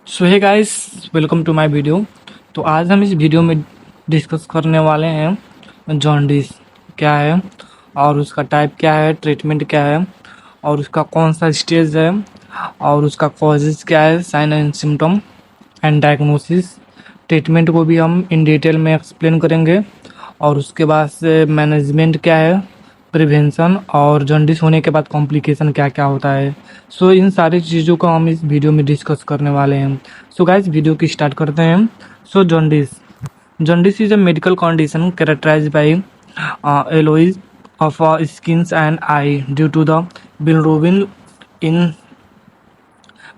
So hey guys, welcome to my video. तो आज हम इस वीडियो में डिस्कस करने वाले हैं जॉन्डिस क्या है और उसका टाइप क्या है, ट्रीटमेंट क्या है और उसका कौन सा स्टेज है और उसका कॉजेज़ क्या है, sign and symptom and diagnosis. Treatment को भी हम इन डिटेल में एक्सप्लेन करेंगे और उसके बाद से मैनेजमेंट क्या है, प्रिवेंशन और जॉन्डिस होने के बाद कॉम्प्लिकेशन क्या क्या होता है। सो इन सारी चीज़ों को हम इस वीडियो में डिस्कस करने वाले हैं। सो गाइस, वीडियो की स्टार्ट करते हैं। So jaundice is a medical condition characterized by yellowish of skin and eye due to the bilirubin in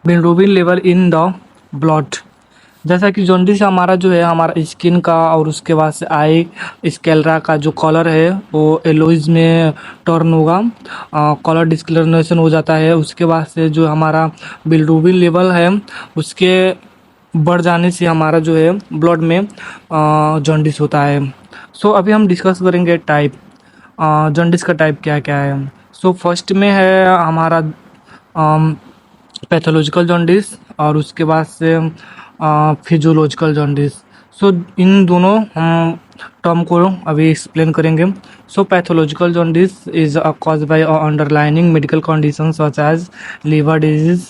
bilirubin level in the blood. जैसा कि जॉन्डिस हमारा जो है हमारा स्किन का और उसके बाद से आई स्केलरा का जो कलर है वो येलोइज में टर्न होगा, कलर डिस्कलरेशन हो जाता है। उसके बाद से जो हमारा बिलिरुबिन लेवल है उसके बढ़ जाने से हमारा जो है ब्लड में जॉन्डिस होता है। सो अभी हम डिस्कस करेंगे टाइप, जॉन्डिस का टाइप क्या क्या है। सो फर्स्ट में है हमारा पैथोलॉजिकल जॉन्डिस और उसके बाद से फिजियोलॉजिकल जॉन्डिस। सो इन दोनों हम टर्म को अभी एक्सप्लेन करेंगे। So pathological jaundice is cause by underlining medical condition such as liver disease.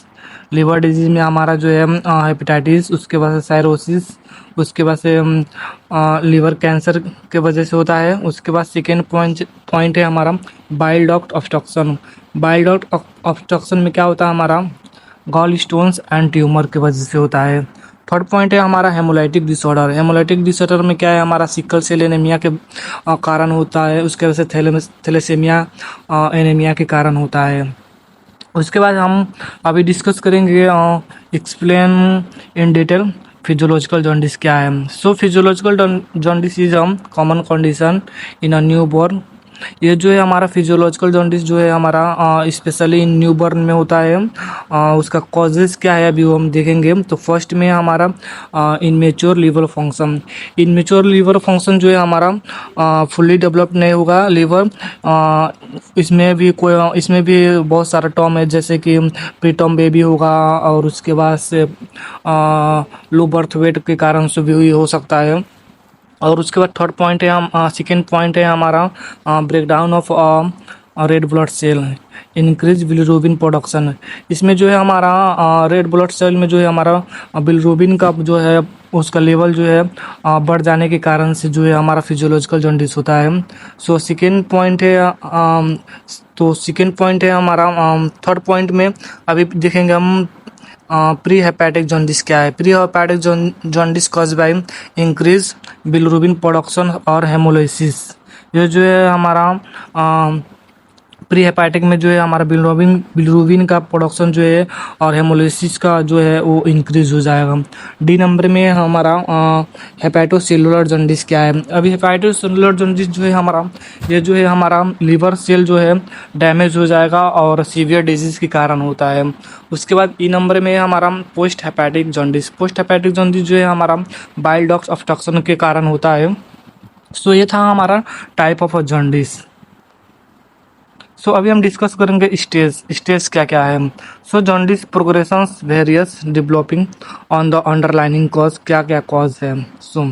Liver disease में हमारा जो है हेपेटाइटिस, उसके बाद से साइरोसिस, उसके बाद से लीवर कैंसर के वजह से होता है। उसके बाद सेकेंड पॉइंट है हमारा bile duct obstruction. Bile duct obstruction में क्या होता है हमारा गॉल स्टोन्स एंड ट्यूमर की वजह से होता है। थर्ड पॉइंट है हमारा हेमोलाइटिक डिसऑर्डर। हेमोलाइटिक डिसऑर्डर में क्या है हमारा सिकल सेल एनीमिया के कारण होता है। उसके वजह से थैलेसेमिया एनीमिया के कारण होता है। उसके बाद हम अभी डिस्कस करेंगे explain in detail physiological jaundice क्या है। So physiological jaundice is common condition in a newborn. ये जो है हमारा फिजियोलॉजिकल जॉन्डिस जो है हमारा स्पेशली इन न्यू बॉर्न में होता है। उसका कॉजेज क्या है अभी वो हम देखेंगे। तो फर्स्ट में है हमारा immature liver function. Immature liver function जो है हमारा फुल्ली डेवलप नहीं होगा लीवर। इसमें भी बहुत सारा टर्म है, जैसे कि प्रीटर्म बेबी होगा और उसके बाद से लो बर्थ वेट के कारण से भी हो सकता है। और उसके बाद थर्ड पॉइंट है हम सेकेंड पॉइंट है हमारा breakdown of red blood cell, increase bilirubin production. इसमें जो है हमारा रेड ब्लड सेल में जो है हमारा बिलिरुबिन का जो है उसका लेवल जो है बढ़ जाने के कारण से जो है हमारा फिजियोलॉजिकल जॉन्डिस होता है। सो सेकेंड पॉइंट है हमारा थर्ड पॉइंट में अभी देखेंगे हम प्री हेपेटिक जॉन्डिस क्या है। Pre hepatic jaundice cause by increase bilirubin production और हेमोलाइसिस। ये जो है हमारा प्री हेपेटिक में जो है हमारा बिलिरुबिन का प्रोडक्शन जो है और हेमोलाइसिस का जो है वो इंक्रीज हो जाएगा। डी नंबर में हमारा हेपेटोसेलुलर जॉन्डिस क्या है। अभी हेपेटोसेलुलर जॉन्डिस जो है हमारा ये जो है हमारा लीवर सेल जो है डैमेज हो जाएगा और सीवियर डिजीज़ के कारण होता है। उसके बाद ई नंबर में हमारा post hepatic jaundice. Post hepatic jaundice जो है हमारा बाइल डक्ट ऑब्स्ट्रक्शन के कारण होता है। सो ये था हमारा टाइप ऑफ जॉन्डिस। सो अभी हम डिस्कस करेंगे स्टेज क्या क्या है। So jaundice progressions various developing on the underlining cause, क्या क्या कॉज है। सो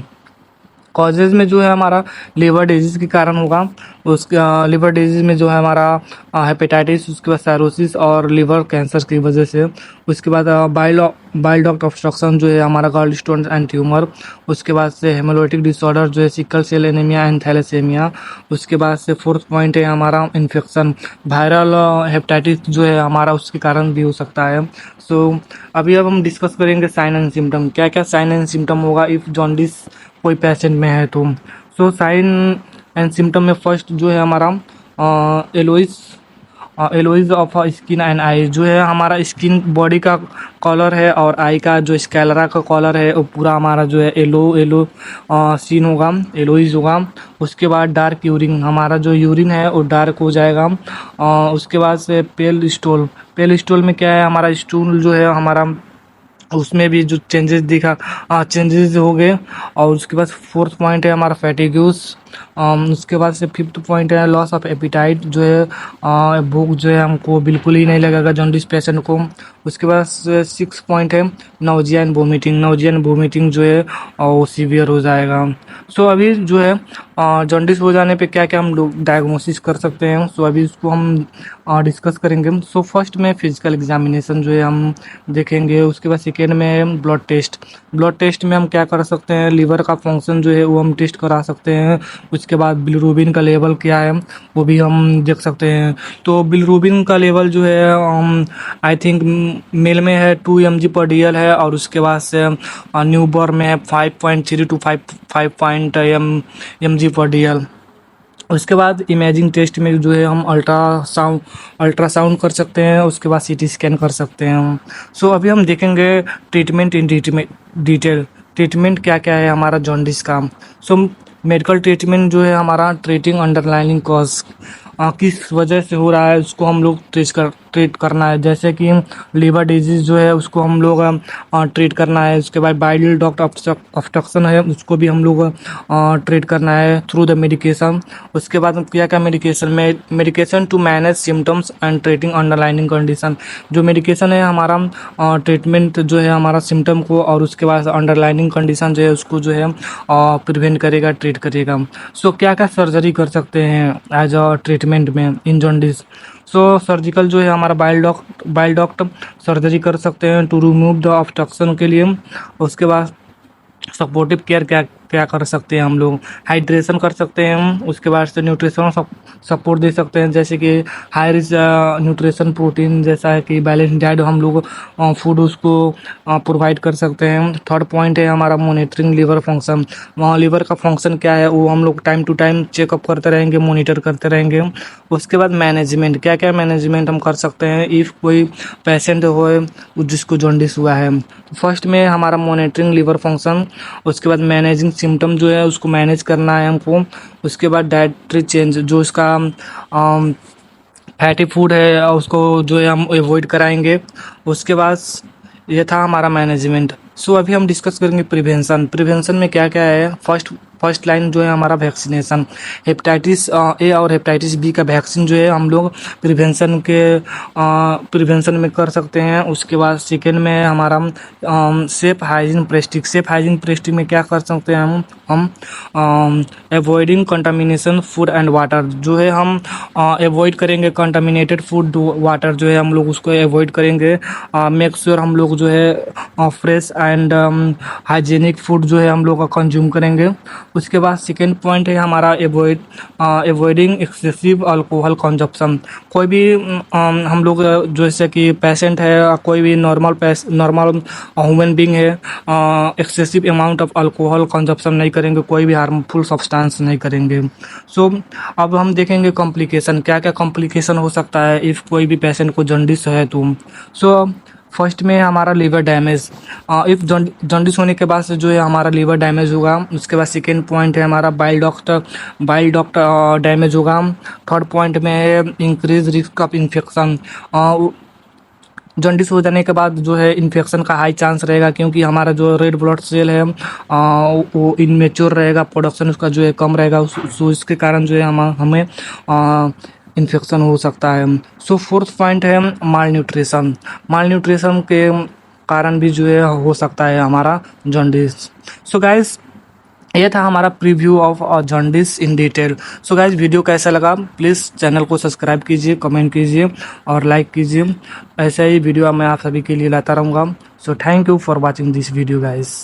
कॉजेज़ में जो है हमारा लीवर डिजीज़ के कारण होगा। उसका लीवर डिजीज़ में जो है हमारा हेपेटाइटिस, उसके बाद साइरोसिस और लीवर कैंसर की वजह से। उसके बाद बाइल डक्ट ऑब्स्ट्रक्शन जो है हमारा गॉल स्टोन एंड ट्यूमर। उसके बाद से हेमोलाइटिक डिसऑर्डर जो है sickle cell anaemia and thalassaemia. उसके बाद से फोर्थ पॉइंट है हमारा इन्फेक्शन, वायरल हेपेटाइटिस जो है हमारा उसके कारण भी हो सकता है। सो अभी अब हम डिस्कस करेंगे साइन एंड सिम्टम, क्या क्या साइन एंड सिम्टम होगा इफ़ जॉन्डिस कोई पेशेंट में है तो। सो साइन एंड सिम्टम में फर्स्ट जो है हमारा एलोइज ऑफ स्किन एंड आई। जो है हमारा स्किन बॉडी का कलर है और आई का जो स्कैलरा का कलर है वो पूरा हमारा जो है येलो सीन होगा, एलोइज होगा। उसके बाद डार्क यूरिन, हमारा जो यूरिन है वो डार्क हो जाएगा। उसके बाद से पेल स्टूल में क्या है हमारा स्टूल जो है हमारा उसमें भी जो चेंजेस हो गए। और उसके बाद फोर्थ पॉइंट है हमारा फैटिग्यूस। उसके बाद से फिफ्थ पॉइंट है लॉस ऑफ एपिटाइट, जो है भूख जो है हमको बिल्कुल ही नहीं लगेगा जॉन्डिस पेशेंट को। उसके बाद सिक्स पॉइंट है नाउजिया एंड वोमिटिंग जो है वो सीवियर हो जाएगा। सो अभी जो है जॉन्डिस हो जाने पे क्या क्या हम लोग डायग्नोसिस कर सकते हैं, सो अभी इसको हम डिस्कस करेंगे। सो फर्स्ट में फिजिकल एग्जामिनेशन जो है हम देखेंगे। उसके बाद सेकेंड में ब्लड टेस्ट में हम क्या कर सकते हैं, लीवर का फंक्शन जो है वो हम टेस्ट करा सकते हैं। उसके बाद बिलिरुबिन का लेवल क्या है वो भी हम देख सकते हैं। तो बिलिरुबिन का लेवल जो है आई थिंक मेल में है 2 mg/dl है, और उसके बाद से न्यू बॉर्न में है 5.3 to 5 mg/dl। उसके बाद इमेजिंग टेस्ट में जो है हम अल्ट्रासाउंड कर सकते हैं। उसके बाद सीटी स्कैन कर सकते हैं। सो अभी हम देखेंगे ट्रीटमेंट इन डिटेल। ट्रीटमेंट क्या क्या है हमारा जॉन्डिस का। सो मेडिकल ट्रीटमेंट जो है हमारा ट्रीटिंग अंडरलाइनिंग कॉज, किस वजह से हो रहा है उसको हम लोग ट्रीट करना है। जैसे कि लीवर डिजीज़ जो है उसको हम लोग ट्रीट करना है। उसके बाद बाइल डक्ट ऑब्स्ट्रक्शन है उसको भी हम लोग ट्रीट करना है थ्रू द मेडिकेशन। उसके बाद क्या क्या medication to manage symptoms and treating underlining condition. जो मेडिकेशन है हमारा ट्रीटमेंट जो है हमारा सिम्टम को, और उसके बाद अंडरलाइनिंग कंडीशन जो है उसको जो है प्रिवेंट करेगा, ट्रीट करेगा। सो क्या क्या सर्जरी कर सकते हैं एज अ ट्रीटमेंट में इन जॉन्डिस। सो सर्जिकल जो है हमारा बाइल डक्ट सर्जरी कर सकते हैं टू रिमूव द ऑब्स्ट्रक्शन के लिए। उसके बाद सपोर्टिव केयर क्या क्या कर सकते हैं हम लोग, हाइड्रेशन कर सकते हैं हम। उसके बाद से न्यूट्रिशन सपोर्ट दे सकते हैं, जैसे कि हाई रिच न्यूट्रिशन प्रोटीन जैसा है कि बैलेंस डाइट हम लोग फूड उसको प्रोवाइड कर सकते हैं। थर्ड पॉइंट है हमारा मॉनिटरिंग लीवर फंक्शन। वहाँ लीवर का फंक्शन क्या है वो हम लोग टाइम टू टाइम चेकअप करते रहेंगे, मॉनिटर करते रहेंगे। उसके बाद मैनेजमेंट, क्या क्या मैनेजमेंट हम कर सकते हैं इफ़ कोई पेशेंट हो जिसको जॉन्डिस हुआ है। फर्स्ट में हमारा मॉनिटरिंग लीवर फंक्शन। उसके बाद मैनेजिंग सिम्टम जो है उसको मैनेज करना है हमको। उसके बाद डाइटरी चेंज, जो इसका फैटी फूड है उसको जो है हम अवॉइड कराएंगे। उसके बाद ये था हमारा मैनेजमेंट। सो अभी हम डिस्कस करेंगे प्रिवेंशन में क्या क्या है। फर्स्ट लाइन जो है हमारा वैक्सीनेशन। हेपेटाइटिस ए और हेपेटाइटिस बी का वैक्सीन जो है हम लोग प्रिवेंशन में कर सकते हैं। उसके बाद सेकेंड में है हमारा सेफ हाइजीन प्रेस्टिक में क्या कर सकते हैं हम avoiding contamination food and water, जो है हम एवॉइड करेंगे कंटामिनेटेड फूड वाटर जो है हम लोग उसको एवॉइड करेंगे। मेक श्योर हम लोग जो है फ्रेश एंड हाइजीनिक फूड जो है हम लोग का कंज्यूम करेंगे। उसके बाद सेकेंड पॉइंट है हमारा एवॉइडिंग एक्सेसिव अल्कोहल कंजप्शन। कोई भी हम लोग जैसे कि पेशेंट है, कोई भी नॉर्मल ह्यूमन बीइंग है, excessive amount of alcohol consumption नहीं करेंगे, कोई भी हार्मफुल सब्सटेंस नहीं करेंगे। सो अब हम देखेंगे कॉम्प्लिकेशन, क्या क्या कॉम्प्लिकेशन हो सकता है इफ़ कोई भी पेशेंट को जॉन्डिस है तो। सो फर्स्ट में हमारा लीवर डैमेज, इफ जॉन्डिस होने के बाद से जो है हमारा लीवर डैमेज होगा। उसके बाद सेकेंड पॉइंट है हमारा बाइल डक्ट डैमेज होगा। थर्ड पॉइंट में है increase risk of infection. Jaundice हो जाने के बाद जो है इन्फेक्शन का हाई चांस रहेगा, क्योंकि हमारा जो रेड ब्लड सेल है वो इनमेच्योर रहेगा, प्रोडक्शन उसका जो है कम रहेगा। सो इसके कारण जो है हमें इन्फेक्शन हो सकता है। सो फोर्थ पॉइंट है माल न्यूट्रिशन के कारण भी जो है हो सकता है हमारा जॉन्डिस। सो गाइस ये था हमारा preview of jaundice in detail. So guys video कैसा लगा प्लीज़ चैनल को सब्सक्राइब कीजिए, कमेंट कीजिए और लाइक कीजिए। ऐसा ही वीडियो मैं आप सभी के लिए लाता रहूँगा। So thank you for watching this video guys.